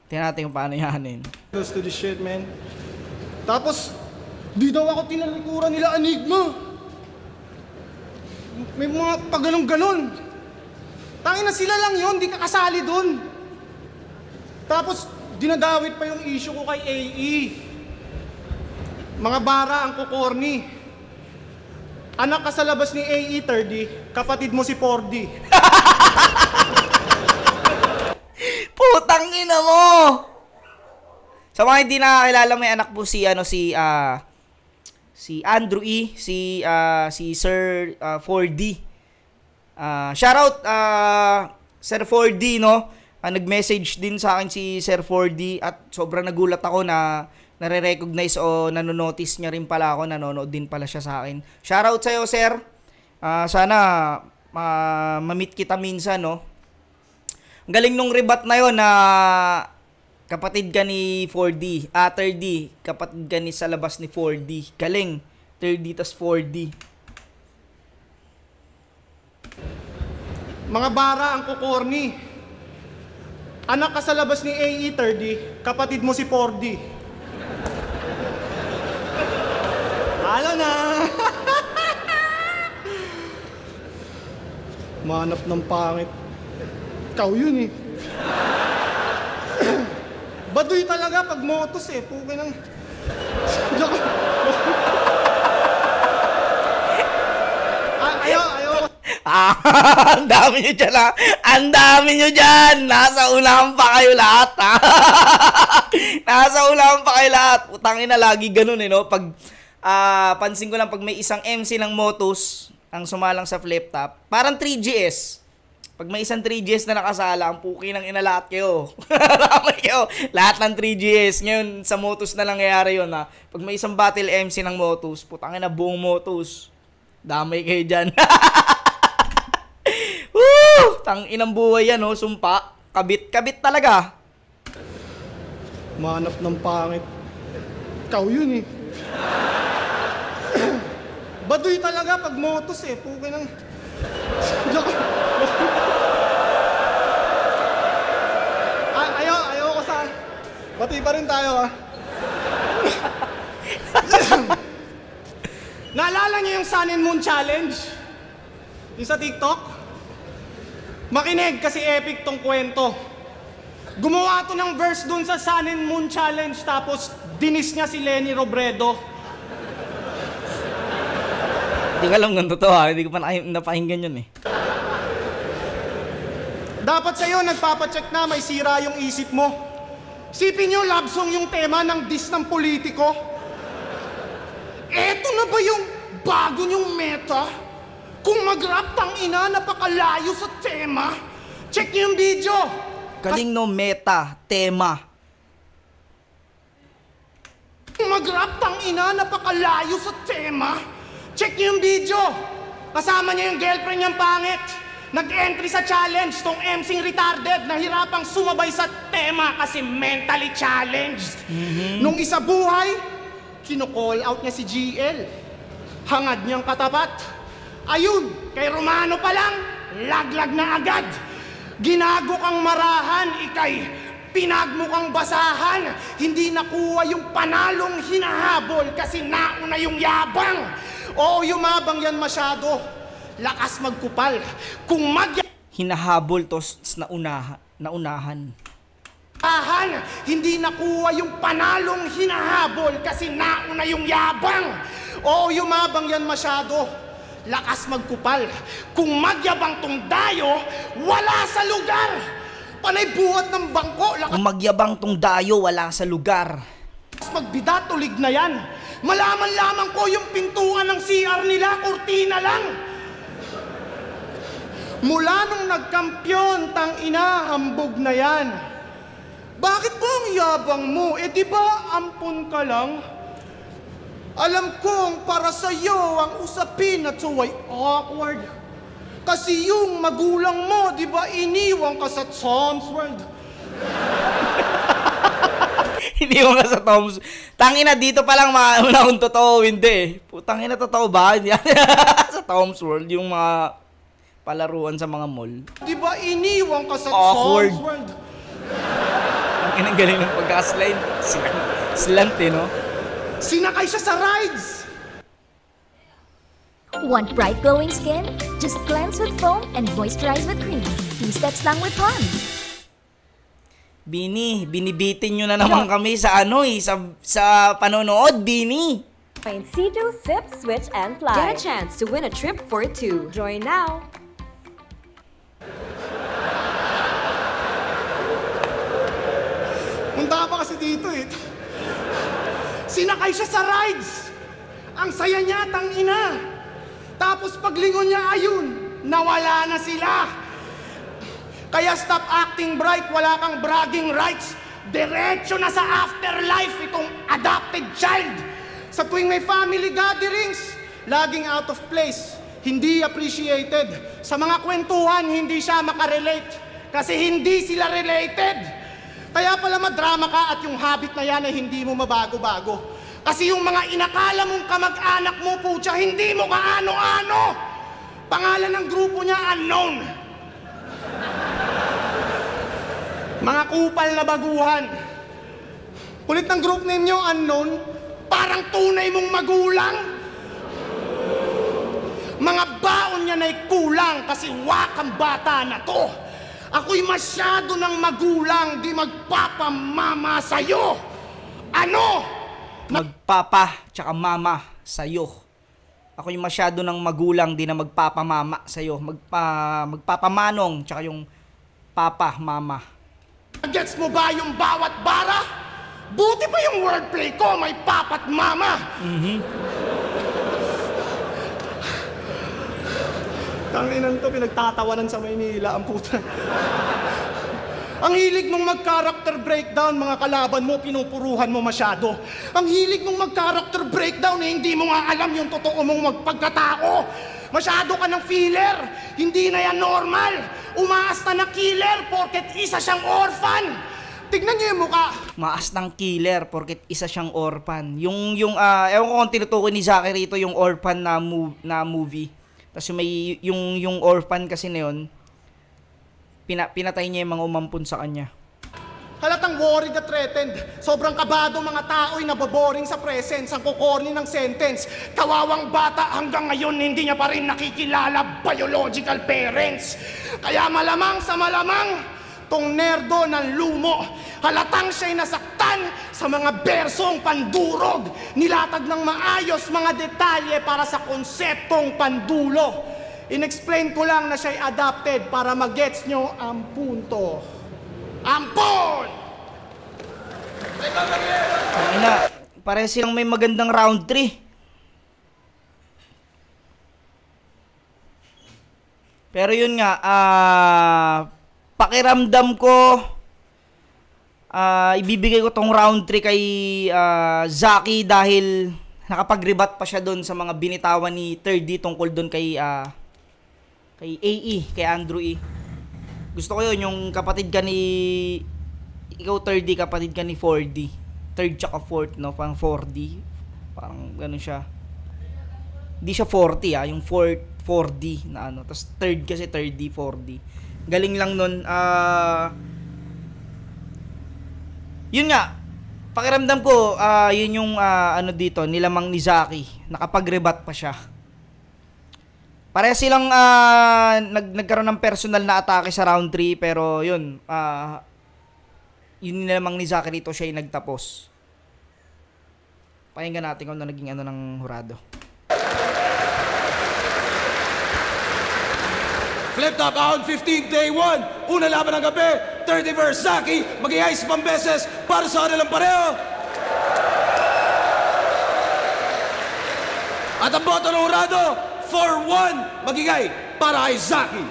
Tingnan natin kung paano yanin. Close to the shit, man. Tapos, di daw ako tinalikuran nila Enigma. May mga pagganon-ganon. Tangina sila lang yun, di ka kasali dun. Tapos, dinadawit pa yung issue ko kay AE. Mga bara ang kukorni. Anak ka sa labas ni AE 30, kapatid mo si 4D. Putang ina mo! Sa mga hindi nakakilala, may anak po si Andrew E, si Sir 4D. Shoutout Sir 4D, no? Nag-message din sa akin si Sir 4D at sobrang nagulat ako na nare-recognize o nanonotice niya rin pala ako, nanonood din pala siya sa akin. Shoutout sa'yo, Sir. Sana ma-meet kita minsan, no? Ang galing nung rebat na yon na kapatid ka ni 4D. 3D, kapatid ka ni sa labas ni 4D. Galing. 3D tas 4D. Mga bara ang kukorni. Anak ka sa labas ni AE 30, kapatid mo si 4D. Halo na! Manap ng pangit. Ikaw yun eh. Baduy talaga pag motos eh. Puki ng... Ayaw. Ang dami nyo dyan, ha? Ang dami nyo dyan! Nasa unahan pa kayo lahat, ha? Nasa unahan pa kayo lahat. Utangin na, lagi ganun, eh, no? Pag, pansin ko lang, pag may isang MC ng Motus, ang sumalang sa flip top, parang 3GS. Pag may isang 3GS na nakasala, ang puki ng ina lahat kayo. Lahat ng 3GS. Ngayon, sa Motus na nangyayari yun, ha? Pag may isang battle MC ng Motus, putangin na buong Motus. Damay kayo dyan. Woo! Tang-inang buhay yan, oh. Sumpa. Kabit talaga. Manap ng pangit. Ikaw yun eh. Baduy talaga pag motos eh. Puki ng... Ayaw ko sa... Bati pa rin tayo, ha? Naalala niyo yung Sun and Moon Challenge? Yung sa TikTok? Makinig kasi epic tong kwento. Gumawa to ng verse dun sa Sun and Moon Challenge tapos dinis niya si Lenny Robredo. Hindi ka alam ng totoo, ha? Hindi ko pa napahinggan yun, eh. Dapat sa'yo nagpapacheck na may sira yung isip mo. Sipin nyo, love song yung tema ng diss ng politiko. Eto na ba yung bago nyong meta? Kung mag-rap tang ina, napakalayo sa tema. Check nyo yung video. Galing, no? Meta, tema. Kung mag-rap tang ina, napakalayo sa tema. Check nyo yung video. Kasama niya yung girlfriend niyang pangit. Nag-entry sa challenge tong MCing retarded, nahirapang sumabay sa tema kasi mentally challenged. Nung isa buhay, kino-call out niya si GL. Hangad niyang katapat. Ayun, kay Romano pa lang, laglag na agad. Ginago kang marahan, ikay pinagmo kang basahan. Hindi nakuha yung panalong hinahabol kasi nauna yung yabang. Oo, yumabang yan masyado. Lakas magkupal. Kung hinahabol to naunahan. Hindi nakuha yung panalong hinahabol kasi nauna yung yabang. Oo, yumabang yan masyado. Lakas magkupal. Kung magyabang tong dayo, wala sa lugar. Panay buhat ng bangko. Kung magyabang tong dayo, wala sa lugar. Magbida, tulig na yan. Malaman lamang ko yung pintuan ng CR nila, kurtina lang. Mula nung nagkampyon, tang ina, hambog na yan. Bakit po ang yabang mo? Eh di ba ampun ka lang? Alam kong para sa'yo ang usapin at so ay awkward. Kasi yung magulang mo, di ba iniwan ka sa Tom's World? Iniwan ka sa Tom's. Tangina, dito pa lang mauna kung totoo, hindi. Putangina, totoo ba? Sa Tom's World, yung mga palaruan sa mga mall. Di ba iniwan ka sa awkward. Tom's World? Ang galing ng pagka-slide. Slant, eh, no? Sinakay siya sa rides! Want bright glowing skin? Just cleanse with foam and moisturize with cream. 2 steps lang with Pond's. Bini, binibitin nyo na naman kami sa sa panonood, Bini. C2 Sip, Switch, and Fly. Get a chance to win a trip for 2. Join now. Punta pa kasi dito eh. Sinakay siya sa rides. Ang saya niya, tang ina. Tapos paglingon niya, ayun, nawala na sila. Kaya stop acting bright, wala kang bragging rights. Diretso na sa afterlife itong adopted child. Sa tuwing may family gatherings, laging out of place, hindi appreciated. Sa mga kwentuhan, hindi siya makarelate kasi hindi sila related. Kaya pala madrama ka at yung habit na yan ay hindi mo mabago-bago. Kasi yung mga inakala mong kamag-anak mo, putya, hindi mo kaano-ano. Pangalan ng grupo niya, unknown. Mga kupal na baguhan. Kulit ng group name niyo, unknown, parang tunay mong magulang. Mga baon niya na'y kulang kasi wakang bata na to. Ako'y masyado ng magulang, di magpapamama sa'yo. Ano? Magpapa tsaka mama sa'yo. Ako'y masyado ng magulang, di na magpapamama sa'yo. Magpapamanong tsaka yung papa, mama. Gets mo ba yung bawat bara? Buti pa yung wordplay ko, may papat mama. Tanginan to, pinagtatawanan sa Maynila ang puta. Ang hilig mong mag-character breakdown, mga kalaban mo, pinupuruhan mo masyado. Ang hilig mong mag-character breakdown, hindi mo nga alam yung totoo mong magpagkatao. Masyado ka ng filler, hindi na yan normal. Umaas na killer porket isa siyang orphan. Tignan niyo yung mukha. Maas ng killer porket isa siyang orphan. Ewan ko kung tinutukoy ni Zaki rito yung orphan na movie. Tapos yung orphan kasi na yun, pinatay niya yung mga umampun sa kanya. Halatang worried at threatened. Sobrang kabado mga tao'y nababoring sa presence. Ang kukorni ng sentence. Kawawang bata hanggang ngayon hindi niya pa rin nakikilala biological parents. Kaya malamang sa malamang, tong nerdo ng lumo. Halatang siya'y nasaktan sa mga bersong pandurog. Nilatag ng maayos mga detalye para sa konseptong pandulo. Inexplain ko lang na siya'y adapted para magets nyo ang punto. Ampon! Ina, pare silang may magandang round 3. Pero yun nga, pakiramdam ko, ibibigay ko tong round 3 kay Zaki dahil nakapag-rebat pa siya doon sa mga binitawan ni 3D tungkol doon kay AE, kay Andrew E. Gusto ko yun, yung kapatid ka ni... Ikaw 3D, kapatid ka ni 4D. Third tsaka fourth, no? Parang 4D. Parang ganun siya. Hindi siya 40, yung 4D na ano. Tapos third kasi 3D, 4D. Galing lang nun. Yun nga. Pakiramdam ko, yun yung ano dito, nilamang ni Zaki. Nakapag-rebat pa siya. Pareha silang nagkaroon ng personal na atake sa round 3 pero yun, yun namang ni Zaki rito siya yung nagtapos. Pakinggan natin kung ano naging ano ng hurado. Flip top round 15 day 1. Una laban ng gabi, 30 versus Zaki. Mag-i-ice pang beses para sa kanilang pareho. At ang boto ng hurado, 4-1 magigay para kay Zaki.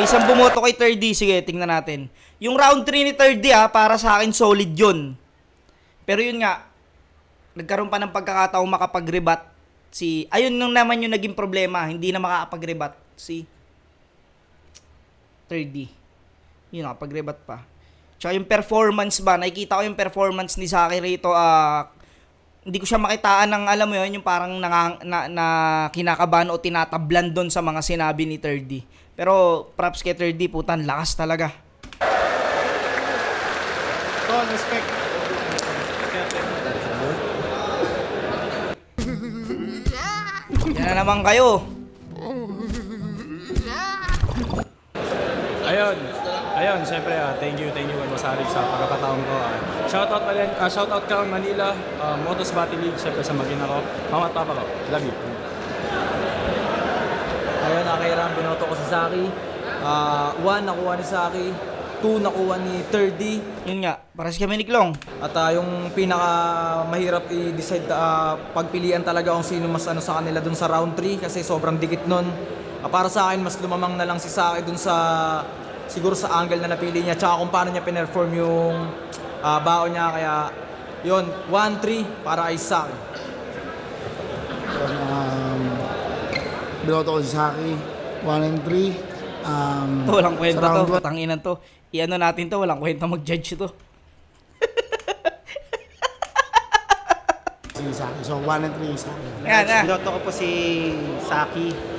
May isang bumoto kay 3D. Sige, tingnan natin. Yung round 3 ni 3D para sa akin solid yun. Pero yun nga, nagkaroon pa ng pagkakataong makapag-rebat si... Ayun nung naman yung naging problema. Hindi na makakapag-rebat si 3D. Yun, nakapag-rebat pa. Tsaka yung performance ba, nakikita ko yung performance ni Zaki rito, hindi ko siya makitaan ng, alam mo yun, yung parang na kinakabahan o tinatablan doon sa mga sinabi ni 3D. Pero props kay 3D, putan, lakas talaga. Tol, respect. Yan na naman kayo. Ayun, syempre, thank you Masarik sa pagkakataon ko. Shoutout ka Manila, Motos Battle League, syempre sa magina ko. Mama at papa ko, love you. Ayun, nakairam, binoto ko si Zaki. 1, nakuha ni Zaki. 2, nakuha ni 3D. Yun nga, pares kami ni Klong. At yung pinaka mahirap i-decide, pagpilian talaga kung sino mas ano sa kanila dun sa round 3 kasi sobrang dikit nun. Para sa akin, mas lumamang na lang si Zaki dun sa... siguro sa angle na napili niya, tsaka kung paano niya pinerform yung baon niya, kaya yun, 1-3 para kay Zaki. Binoto ko si Zaki, 1-3. Walang kwenta to, patanginan to. I-ano natin to, walang kwenta mag-judge to. Si Zaki, so 1-3 Zaki. Binoto ko po si Zaki.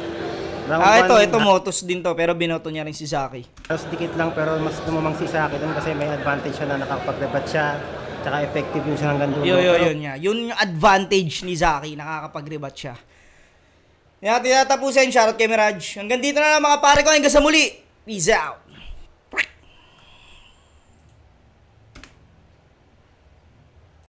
Ito Motos din to, pero binoto niya rin si Zaki. Mas dikit lang pero mas lumamang si Zaki dun kasi may advantage siya na nakapag-rebat siya, tsaka effective yung siya hanggang dulo. Yun nga. Yun yung advantage ni Zaki, nakakapag-rebat siya. Yan natin tatapusin. Shoutout kay Mirage. Hanggang dito na lang mga pare ko. Hanggang sa muli. Peace out.